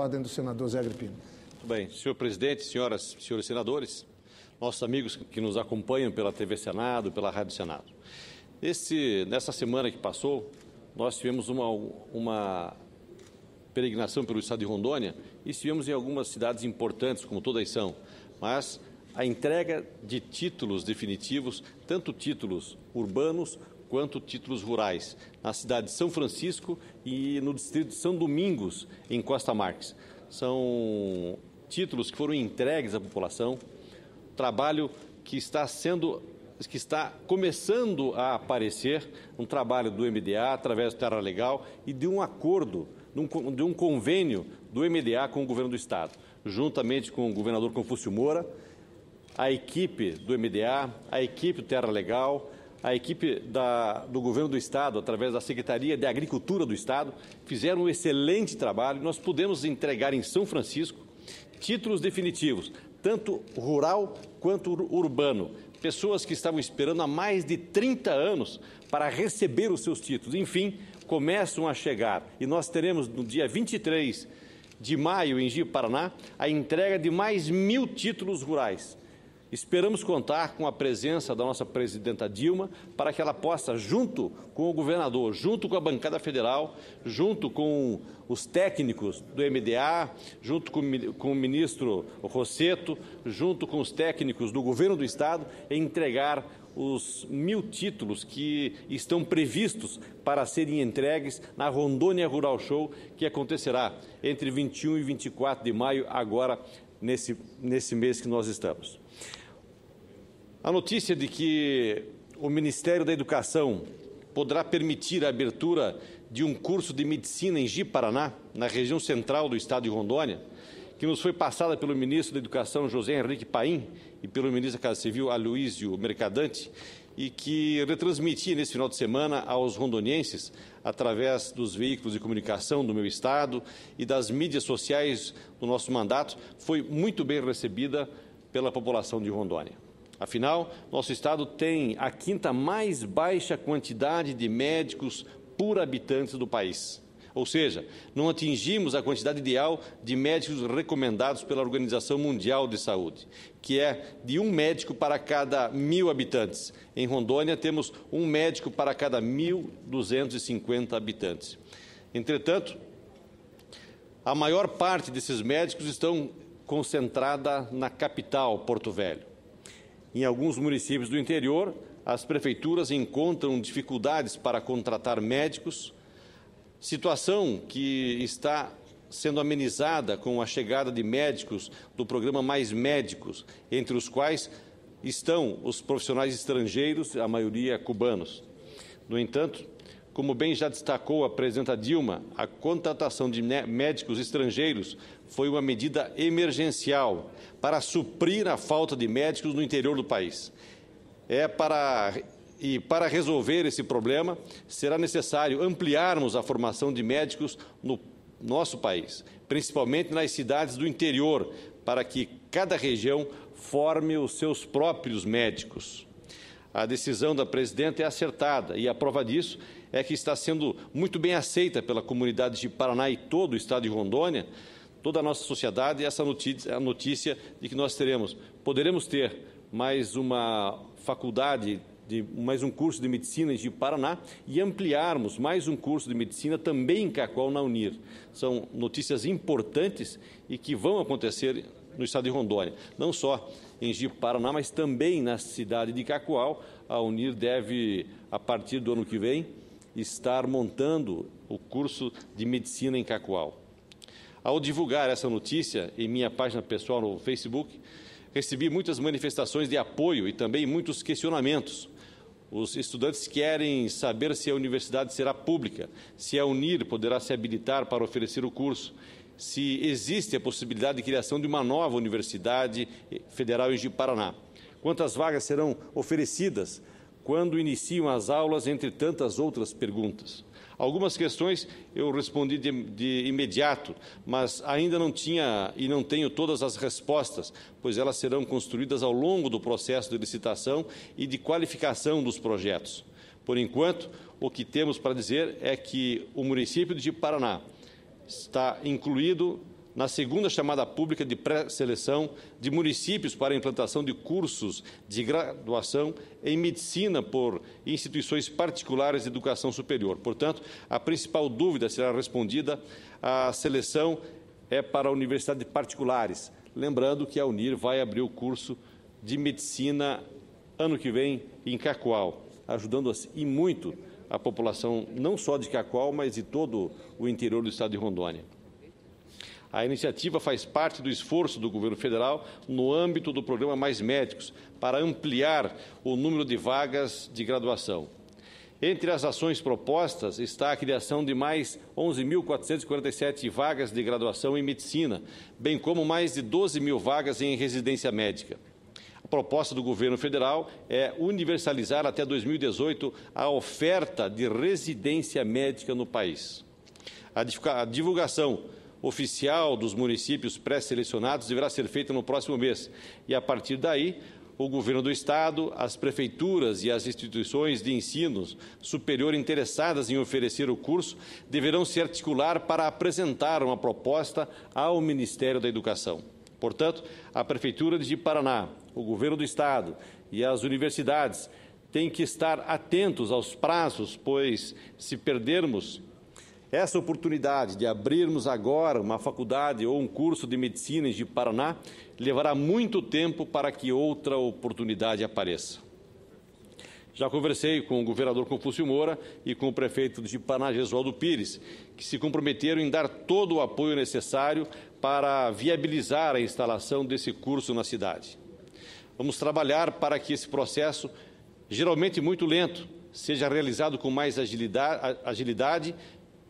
ordem do senador Zé Agripino. Muito bem. Senhor presidente, senhoras e senhores senadores, nossos amigos que nos acompanham pela TV Senado, pela Rádio Senado. Nessa semana que passou, nós tivemos uma peregrinação pelo estado de Rondônia e estivemos em algumas cidades importantes, como todas são, mas a entrega de títulos definitivos, tanto títulos urbanos quanto títulos rurais, na cidade de São Francisco e no distrito de São Domingos, em Costa Marques. São títulos que foram entregues à população, trabalho que está começando a aparecer, um trabalho do MDA, através do Terra Legal e de um acordo, de um convênio do MDA com o governo do Estado, juntamente com o governador Confúcio Moura, a equipe do MDA, a equipe do Terra Legal, a equipe do governo do Estado, através da Secretaria de Agricultura do Estado, fizeram um excelente trabalho. Nós pudemos entregar em São Francisco títulos definitivos, tanto rural quanto urbano. Pessoas que estavam esperando há mais de 30 anos para receber os seus títulos. Enfim, começam a chegar. E nós teremos, no dia 23 de maio, em Ji-Paraná, a entrega de mais 1.000 títulos rurais. Esperamos contar com a presença da nossa presidenta Dilma para que ela possa, junto com o governador, junto com a bancada federal, junto com os técnicos do MDA, junto com o ministro Rosseto, junto com os técnicos do governo do Estado, entregar os 1.000 títulos que estão previstos para serem entregues na Rondônia Rural Show, que acontecerá entre 21 e 24 de maio, agora nesse mês que nós estamos. A notícia de que o Ministério da Educação poderá permitir a abertura de um curso de medicina em Ji-Paraná, na região central do estado de Rondônia, que nos foi passada pelo ministro da Educação, José Henrique Paim, e pelo ministro da Casa Civil, Aloísio Mercadante, e que retransmiti nesse final de semana aos rondonienses, através dos veículos de comunicação do meu estado e das mídias sociais do nosso mandato, foi muito bem recebida pela população de Rondônia. Afinal, nosso estado tem a 5ª mais baixa quantidade de médicos por habitante do país. Ou seja, não atingimos a quantidade ideal de médicos recomendados pela Organização Mundial de Saúde, que é de 1 médico para cada 1.000 habitantes. Em Rondônia, temos 1 médico para cada 1.250 habitantes. Entretanto, a maior parte desses médicos estão concentrada na capital, Porto Velho. Em alguns municípios do interior, as prefeituras encontram dificuldades para contratar médicos, situação que está sendo amenizada com a chegada de médicos do programa Mais Médicos, entre os quais estão os profissionais estrangeiros, a maioria cubanos. No entanto, como bem já destacou a presidenta Dilma, a contratação de médicos estrangeiros foi uma medida emergencial para suprir a falta de médicos no interior do país. Para resolver esse problema, será necessário ampliarmos a formação de médicos no nosso país, principalmente nas cidades do interior, para que cada região forme os seus próprios médicos. A decisão da presidenta é acertada e a prova disso é que está sendo muito bem aceita pela comunidade de Paraná e todo o estado de Rondônia, toda a nossa sociedade, essa notícia de que nós poderemos ter mais uma faculdade, mais um curso de medicina em Paraná e ampliarmos mais um curso de medicina também em Cacoal, na Unir. São notícias importantes e que vão acontecer no estado de Rondônia, não só em Ji-Paraná, mas também na cidade de Cacoal. A Unir deve, a partir do ano que vem, estar montando o curso de medicina em Cacoal. Ao divulgar essa notícia em minha página pessoal no Facebook, recebi muitas manifestações de apoio e também muitos questionamentos. Os estudantes querem saber se a universidade será pública, se a Unir poderá se habilitar para oferecer o curso, se existe a possibilidade de criação de uma nova universidade federal em Ji-Paraná, quantas vagas serão oferecidas, quando iniciam as aulas, entre tantas outras perguntas. Algumas questões eu respondi de imediato, mas ainda não tinha e não tenho todas as respostas, pois elas serão construídas ao longo do processo de licitação e de qualificação dos projetos. Por enquanto, o que temos para dizer é que o município de Ji-Paraná está incluído na segunda chamada pública de pré-seleção de municípios para a implantação de cursos de graduação em medicina por instituições particulares de educação superior. Portanto, a principal dúvida será respondida. A seleção é para universidades particulares. Lembrando que a Unir vai abrir o curso de medicina ano que vem em Cacoal, ajudando e muito a população não só de Cacoal, mas de todo o interior do estado de Rondônia. A iniciativa faz parte do esforço do governo federal no âmbito do programa Mais Médicos para ampliar o número de vagas de graduação. Entre as ações propostas está a criação de mais 11.447 vagas de graduação em medicina, bem como mais de 12.000 vagas em residência médica. A proposta do governo federal é universalizar até 2018 a oferta de residência médica no país. A divulgação oficial dos municípios pré-selecionados deverá ser feita no próximo mês e, a partir daí, o governo do estado, as prefeituras e as instituições de ensino superior interessadas em oferecer o curso deverão se articular para apresentar uma proposta ao Ministério da Educação. Portanto, a Prefeitura de Paraná, o governo do estado e as universidades têm que estar atentos aos prazos, pois, se perdermos essa oportunidade de abrirmos agora uma faculdade ou um curso de medicina em Paraná, levará muito tempo para que outra oportunidade apareça. Já conversei com o governador Confúcio Moura e com o prefeito de Paraná, Gesualdo Pires, que se comprometeram em dar todo o apoio necessário para viabilizar a instalação desse curso na cidade. Vamos trabalhar para que esse processo, geralmente muito lento, seja realizado com mais agilidade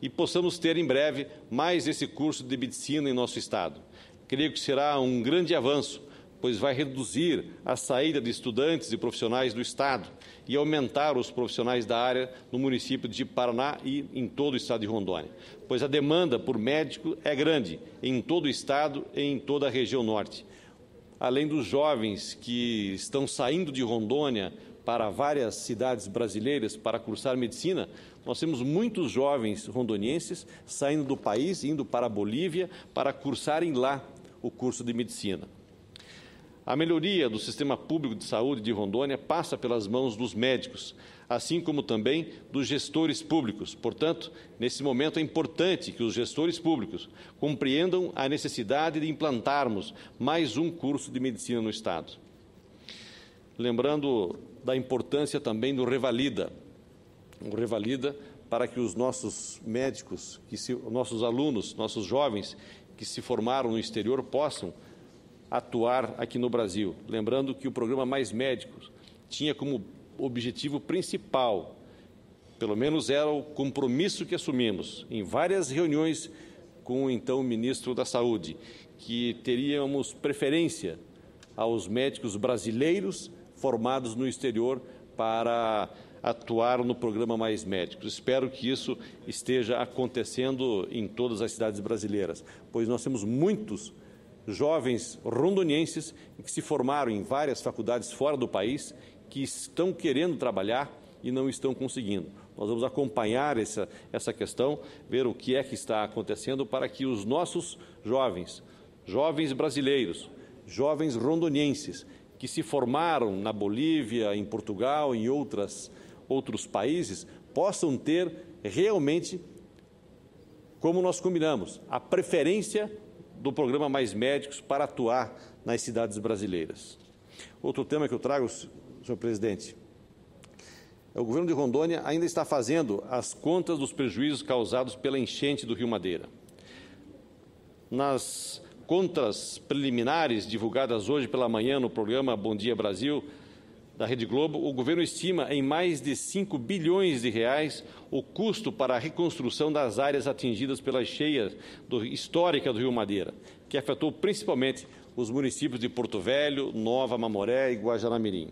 e possamos ter em breve mais esse curso de medicina em nosso estado. Creio que será um grande avanço, pois vai reduzir a saída de estudantes e profissionais do estado e aumentar os profissionais da área no município de Paraná e em todo o estado de Rondônia, pois a demanda por médico é grande em todo o estado e em toda a região norte. Além dos jovens que estão saindo de Rondônia para várias cidades brasileiras para cursar medicina, nós temos muitos jovens rondonienses saindo do país, indo para a Bolívia, para cursarem lá o curso de medicina. A melhoria do sistema público de saúde de Rondônia passa pelas mãos dos médicos, assim como também dos gestores públicos. Portanto, nesse momento é importante que os gestores públicos compreendam a necessidade de implantarmos mais um curso de medicina no estado. Lembrando da importância também do Revalida. O Revalida para que os nossos médicos, nossos alunos, nossos jovens que se formaram no exterior possam atuar aqui no Brasil. Lembrando que o programa Mais Médicos tinha como objetivo principal, pelo menos era o compromisso que assumimos em várias reuniões com o então ministro da Saúde, que teríamos preferência aos médicos brasileiros formados no exterior para atuar no programa Mais Médicos. Espero que isso esteja acontecendo em todas as cidades brasileiras, pois nós temos muitos jovens rondonienses que se formaram em várias faculdades fora do país, que estão querendo trabalhar e não estão conseguindo. Nós vamos acompanhar essa questão, ver o que é que está acontecendo para que os nossos jovens brasileiros, jovens rondonienses, que se formaram na Bolívia, em Portugal, em outros países, possam ter realmente, como nós combinamos, a preferência do programa Mais Médicos para atuar nas cidades brasileiras. Outro tema que eu trago, senhor presidente, o governo de Rondônia ainda está fazendo as contas dos prejuízos causados pela enchente do Rio Madeira. Nas contas preliminares divulgadas hoje pela manhã no programa Bom Dia Brasil, da Rede Globo, o governo estima em mais de 5 bilhões de reais o custo para a reconstrução das áreas atingidas pela cheia histórica do Rio Madeira, que afetou principalmente os municípios de Porto Velho, Nova Mamoré e Guajará-Mirim.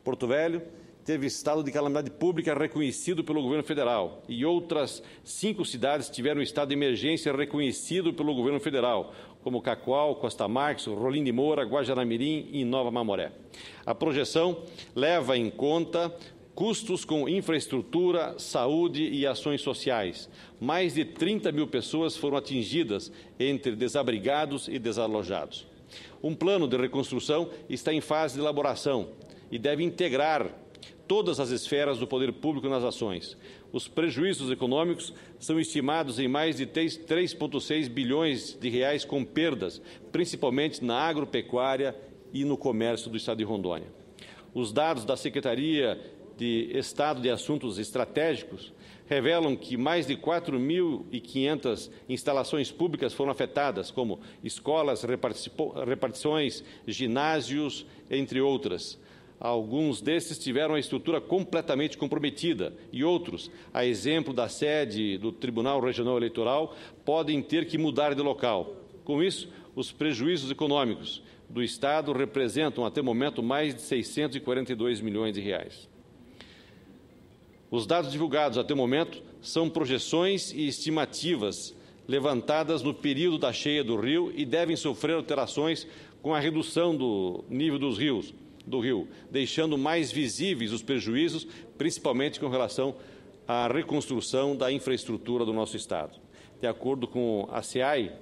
Porto Velho teve estado de calamidade pública reconhecido pelo governo federal e outras 5 cidades tiveram estado de emergência reconhecido pelo governo federal, como Cacoal, Costa Marques, Rolim de Moura, Guajará-Mirim e Nova Mamoré. A projeção leva em conta Custos com infraestrutura, saúde e ações sociais. Mais de 30 mil pessoas foram atingidas entre desabrigados e desalojados. Um plano de reconstrução está em fase de elaboração e deve integrar todas as esferas do poder público nas ações. Os prejuízos econômicos são estimados em mais de 3,6 bilhões de reais com perdas, principalmente na agropecuária e no comércio do Estado de Rondônia. Os dados da Secretaria de Estado de Assuntos Estratégicos revelam que mais de 4.500 instalações públicas foram afetadas, como escolas, repartições, ginásios, entre outras. Alguns desses tiveram a estrutura completamente comprometida e outros, a exemplo da sede do Tribunal Regional Eleitoral, podem ter que mudar de local. Com isso, os prejuízos econômicos do Estado representam, até o momento, mais de 642 milhões de reais. Os dados divulgados até o momento são projeções e estimativas levantadas no período da cheia do rio e devem sofrer alterações com a redução do nível do rio, deixando mais visíveis os prejuízos, principalmente com relação à reconstrução da infraestrutura do nosso Estado. De acordo com a SEAI,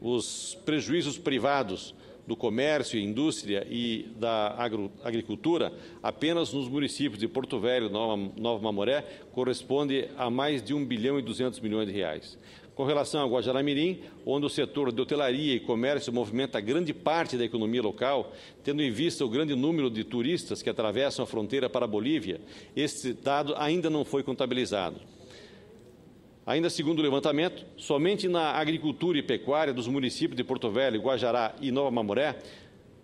os prejuízos privados do comércio, indústria e da agricultura, apenas nos municípios de Porto Velho e Nova Mamoré, corresponde a mais de 1 bilhão e 200 milhões de reais. Com relação a Guajará-Mirim, onde o setor de hotelaria e comércio movimenta grande parte da economia local, tendo em vista o grande número de turistas que atravessam a fronteira para a Bolívia, este dado ainda não foi contabilizado. Ainda segundo o levantamento, somente na agricultura e pecuária dos municípios de Porto Velho, Guajará e Nova Mamoré,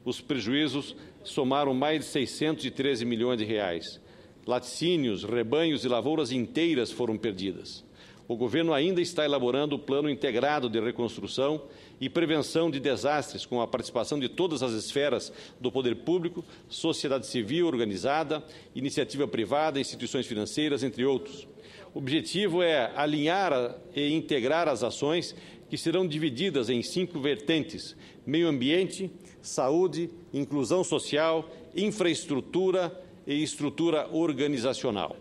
os prejuízos somaram mais de 613 milhões de reais. Laticínios, rebanhos e lavouras inteiras foram perdidas. O governo ainda está elaborando o plano integrado de reconstrução e prevenção de desastres, com a participação de todas as esferas do poder público, sociedade civil organizada, iniciativa privada, instituições financeiras, entre outros. O objetivo é alinhar e integrar as ações que serão divididas em 5 vertentes: meio ambiente, saúde, inclusão social, infraestrutura e estrutura organizacional.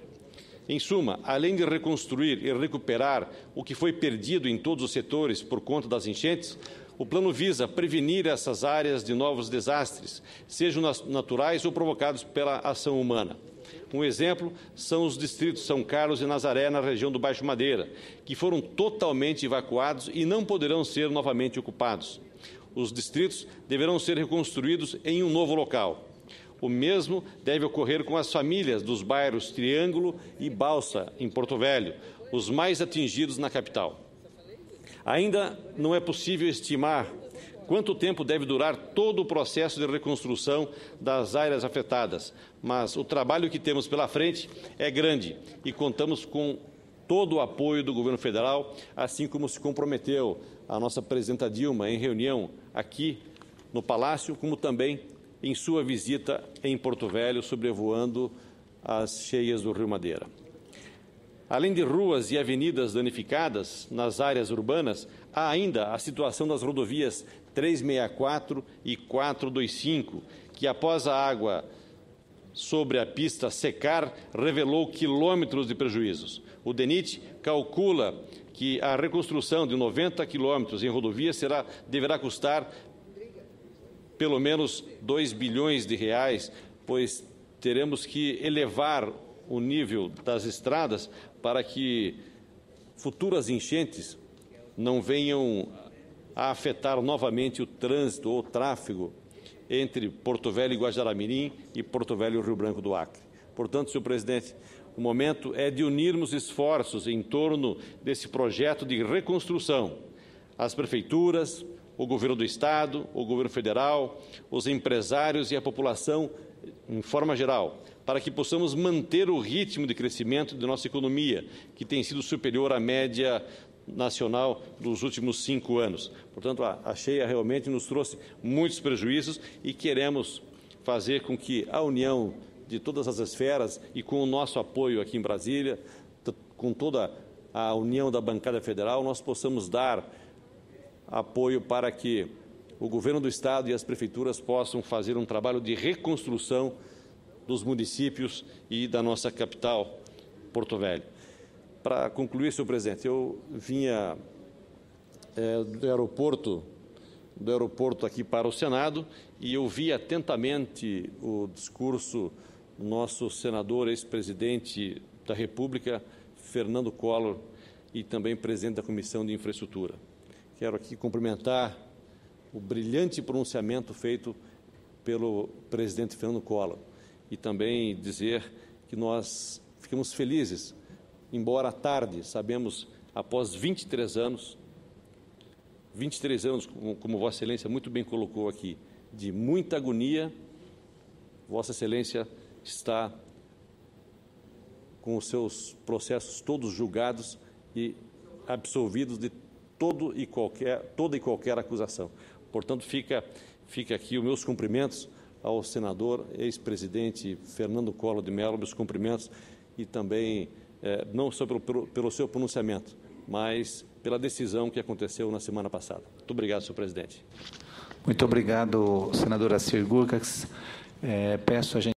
Em suma, além de reconstruir e recuperar o que foi perdido em todos os setores por conta das enchentes, o plano visa prevenir essas áreas de novos desastres, sejam naturais ou provocados pela ação humana. Um exemplo são os distritos São Carlos e Nazaré, na região do Baixo Madeira, que foram totalmente evacuados e não poderão ser novamente ocupados. Os distritos deverão ser reconstruídos em um novo local. O mesmo deve ocorrer com as famílias dos bairros Triângulo e Balsa, em Porto Velho, os mais atingidos na capital. Ainda não é possível estimar quanto tempo deve durar todo o processo de reconstrução das áreas afetadas, mas o trabalho que temos pela frente é grande e contamos com todo o apoio do governo federal, assim como se comprometeu a nossa presidenta Dilma em reunião aqui no Palácio, como também em sua visita em Porto Velho, sobrevoando as cheias do Rio Madeira. Além de ruas e avenidas danificadas nas áreas urbanas, há ainda a situação das rodovias 364 e 425, que após a água sobre a pista secar, revelou quilômetros de prejuízos. O DENIT calcula que a reconstrução de 90 quilômetros em rodovia deverá custar pelo menos 2 bilhões de reais, pois teremos que elevar o nível das estradas para que futuras enchentes não venham a afetar novamente o trânsito ou o tráfego entre Porto Velho e Guajará-Mirim e Porto Velho e Rio Branco do Acre. Portanto, senhor presidente, o momento é de unirmos esforços em torno desse projeto de reconstrução. As prefeituras, o governo do Estado, o governo federal, os empresários e a população em forma geral, para que possamos manter o ritmo de crescimento de nossa economia, que tem sido superior à média nacional dos últimos 5 anos. Portanto, a cheia realmente nos trouxe muitos prejuízos e queremos fazer com que a união de todas as esferas e com o nosso apoio aqui em Brasília, com toda a união da bancada federal, nós possamos dar apoio para que o governo do Estado e as prefeituras possam fazer um trabalho de reconstrução dos municípios e da nossa capital, Porto Velho. Para concluir, senhor presidente, eu vinha do aeroporto aqui para o Senado e eu vi atentamente o discurso do nosso senador, ex-presidente da República, Fernando Collor, e também presidente da Comissão de Infraestrutura. Quero aqui cumprimentar o brilhante pronunciamento feito pelo presidente Fernando Collor e também dizer que nós ficamos felizes, embora tarde, sabemos, após 23 anos, como Vossa Excelência muito bem colocou aqui, de muita agonia, Vossa Excelência está com os seus processos todos julgados e absolvidos de toda e qualquer acusação. Portanto, fica aqui os meus cumprimentos ao senador, ex-presidente Fernando Collor de Mello, meus cumprimentos e também, não só pelo seu pronunciamento, mas pela decisão que aconteceu na semana passada. Muito obrigado, senhor presidente. Muito obrigado, senador Assir Gurgaz. Peço a gente